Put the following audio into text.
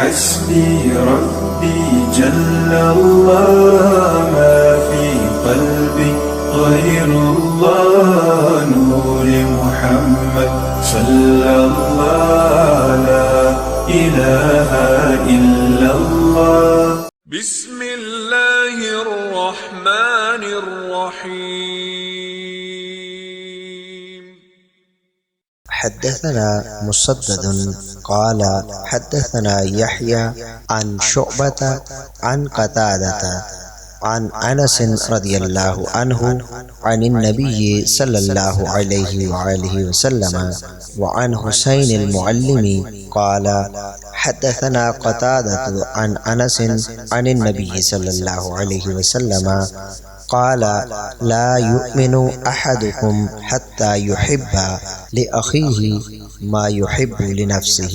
حسبي ربي جل الله ما في قلبي غير الله نور محمد صلى الله لا إله إلا الله. بسم الله الرحمن الرحيم. حدثنا مسدد قال حدثنا يحيى عن شعبة عن قتادة عن أنس رضي الله عنه عن النبي صلى الله عليه وآله وسلم وعن حسين المعلم قال حدثنا قتادة عن أنس عن النبي صلى الله عليه وسلم قال لا يؤمن أحدكم حتى يحب لأخيه ما يحب لنفسه.